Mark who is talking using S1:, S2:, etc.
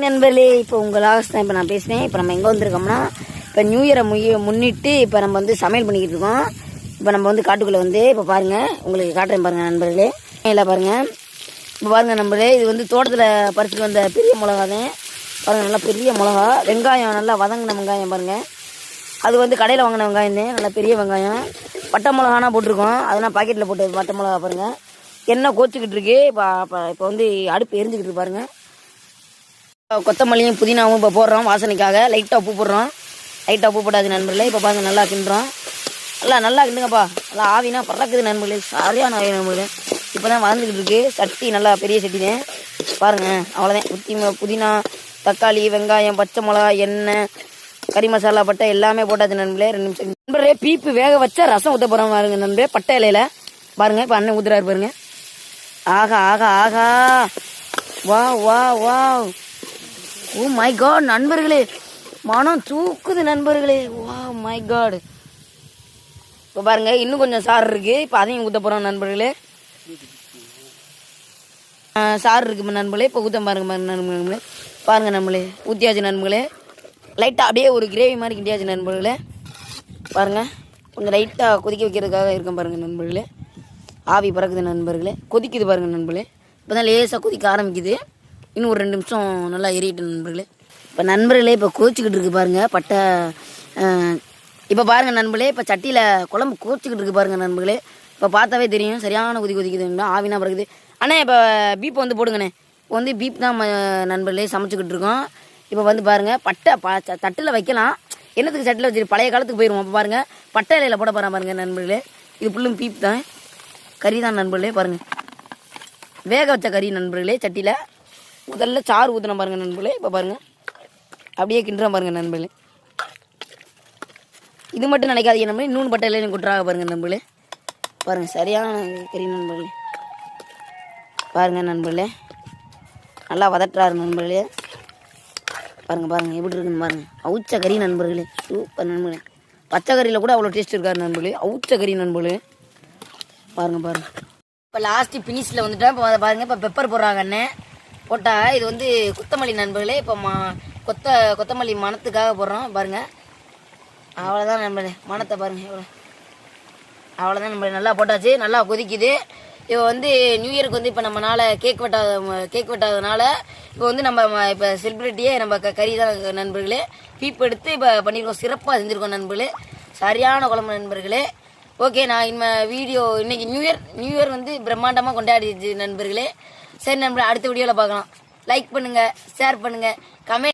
S1: நண்பர்களே, இப்போ உங்களாக தான் இப்போ நான் பேசுகிறேன். இப்போ நம்ம எங்கே வந்திருக்கோம்னா, இப்போ நியூ இயரை முன்னிட்டு இப்போ நம்ம வந்து சமையல் பண்ணிக்கிட்டு இருக்கோம். இப்போ நம்ம வந்து காட்டுக்குள்ளே வந்து இப்போ பாருங்கள், உங்களுக்கு காட்டுறேன் பாருங்கள் நண்பர்களே. இல்லை பாருங்கள், இப்போ பாருங்கள் நண்பர்களே, இது வந்து தோட்டத்தில் பறிச்சுட்டு வந்த பெரிய மிளகா தான் பாருங்கள். நல்லா பெரிய மிளகா, வெங்காயம் நல்லா வதங்கின வெங்காயம் பாருங்கள். அது வந்து கடையில் வாங்கின வெங்காயம் தான், நல்லா பெரிய வெங்காயம். பட்டை மிளகானா போட்டிருக்கோம், அதெல்லாம் பாக்கெட்டில் போட்டு பட்டை மிளகா பாருங்கள். எண்ணெய் கோச்சிக்கிட்டு இருக்கு. இப்போ வந்து அடுப்பு எரிஞ்சுக்கிட்டு இருக்கு பாருங்கள். கொத்தமல்லியும் புதினாவும் இப்போ போடுறோம் வாசனைக்காக. லைட்டாக உப்பு போடுறோம், லைட்டாக உப்பு போட்டாது நண்பர்களே. இப்போ பாருங்கள் நல்லா கிண்டுறோம். நல்லா கிண்டுங்கப்பா, நல்லா ஆவினா பறக்குது நண்பர்களே, சரியான ஆவி நண்பர்களே. இப்போ தான் வளர்ந்துக்கிட்டு இருக்கு. சட்டி நல்லா பெரிய சட்டி தான் பாருங்கள். அவ்வளோதான். புதினா, தக்காளி, வெங்காயம், பச்சை மிளகா, எண்ணெய், கறி மசாலா, பட்டை எல்லாமே போட்டாச்சு நண்பர்களே. 2 நிமிஷம் நண்பர்களே. பீப்பு வேக வச்சா ரசம் ஊற்ற போகிறோம் பாருங்க நண்பர்களே, பட்டை இலையில பாருங்கள். இப்போ அண்ணன் ஊற்றுறாரு பாருங்க. ஆகா ஆகா ஆகா, வா வா வா, ஓ மை காட் நண்பர்களே, மனம் தூக்குது நண்பர்களே. வா மை காட். இப்போ பாருங்க, இன்னும் கொஞ்சம் சாறு இருக்கு. இப்போ அதையும் ஊற்ற போகிறோம் நண்பர்களே. சாறு இருக்கு நண்பர்களே. இப்போ ஊற்ற பாருங்க நண்பர்களே. பாருங்க நண்பர்களே, ஊற்றியாச்சு நண்பர்களே. லைட்டாக அப்படியே ஒரு கிரேவி மாதிரி கிண்டியாச்சு நண்பர்களே. பாருங்க, கொஞ்சம் லைட்டாக கொதிக்க வைக்கிறதுக்காக இருக்கும் பாருங்க நண்பர்களே. ஆவி பறக்குது நண்பர்களே, கொதிக்குது பாருங்க நண்பர்களே. இப்போ தான் லேசாக கொதிக்க ஆரம்பிக்குது. இன்னும் ஒரு 2 நிமிஷம் நல்லா எரியிட்டு நண்பர்களே. இப்போ நண்பர்களே, இப்போ கோச்சிக்கிட்டு இருக்கு பாருங்கள் பட்டை. இப்போ பாருங்கள் நண்பர்களே, இப்போ சட்டியில் குழம்பு கோச்சிக்கிட்டு இருக்கு பாருங்கள் நண்பர்களே. இப்போ பார்த்தாவே தெரியும், சரியான கொதிக்குதுங்களா, ஆவினா பிறகுது. அண்ணே இப்போ பீப் வந்து போடுங்கண்ணே. இப்போ வந்து பீப் தான் நண்பர்களே சமைச்சிக்கிட்டு இருக்கோம். இப்போ வந்து பாருங்கள், பட்டை தட்டில் வைக்கலாம். என்னத்துக்கு சட்டியில் வச்சு பழைய காலத்துக்கு போயிடுவோம். அப்போ பாருங்கள், பட்டை இலையில் போட போகிறேன் பாருங்கள் நண்பர்களே. இது ஃபுல்லும் பீப் தான், கறி தான் நண்பர்களே. பாருங்கள், வேக வச்ச கறி நண்பர்களே. சட்டியில் முதல்ல சாறு ஊற்றின பாருங்கள் நண்பர்களே. இப்போ பாருங்கள், அப்படியே கிண்டுற பாருங்கள் நண்பர்களே. இது மட்டும் நினைக்காதீங்க நண்பர்களே, இன்னொன்று பட்டை இலையும் கொட்டுறாங்க பாருங்கள் நண்பர்களே. பாருங்கள், சரியான கறி நண்பர்களே. பாருங்கள் நண்பர்களே, நல்லா வதட்டுறாரு நண்பர்களே. பாருங்கள் எப்படி இருக்குன்னு பாருங்கள். அவுச்ச கறி நண்பர்களே, சூப்பர் நண்பர்களே. பச்சை கறியில் கூட அவ்வளோ டேஸ்ட் இருக்காரு நண்பர்களே, அவுச்ச கறி நண்பர்களே. பாருங்கள். இப்போ லாஸ்ட்டு ஃபினிஷில் வந்துட்டேன். இப்போ பாருங்கள், இப்போ பெப்பர் போடுறாங்க அண்ணன் போட்டால். இது வந்து கொத்தமல்லி நண்பர்களே. இப்போ கொத்தமல்லி மணத்துக்காக போடுறோம் பாருங்கள். அவ்வளோதான் நண்பர்களே, மணத்தை பாருங்கள் எவ்வளோ. அவ்வளோதான் நண்பர்களே, நல்லா போட்டாச்சு, நல்லா கொதிக்குது. இப்போ வந்து நியூ இயருக்கு வந்து இப்போ நம்மளால் கேக் வெட்டாததுனால இப்போ வந்து நம்ம இப்போ செலிப்ரிட்டியே நம்ம கறி தான் நண்பர்களே. பீப் எடுத்து இப்போ பண்ணியிருக்கோம், சிறப்பாக செஞ்சுருக்கோம் நண்பர்களே. சரியான குழம்பு நண்பர்களே. ஓகே, நான் வீடியோ இன்னைக்கு நியூ இயர் வந்து பிரம்மாண்டமாக கொண்டாடிச்சு நண்பர்களே. சரி நண்பர்களே, அடுத்த வீடியோவில் பார்க்கலாம். லைக் பண்ணுங்கள், ஷேர் பண்ணுங்கள், கமெண்ட்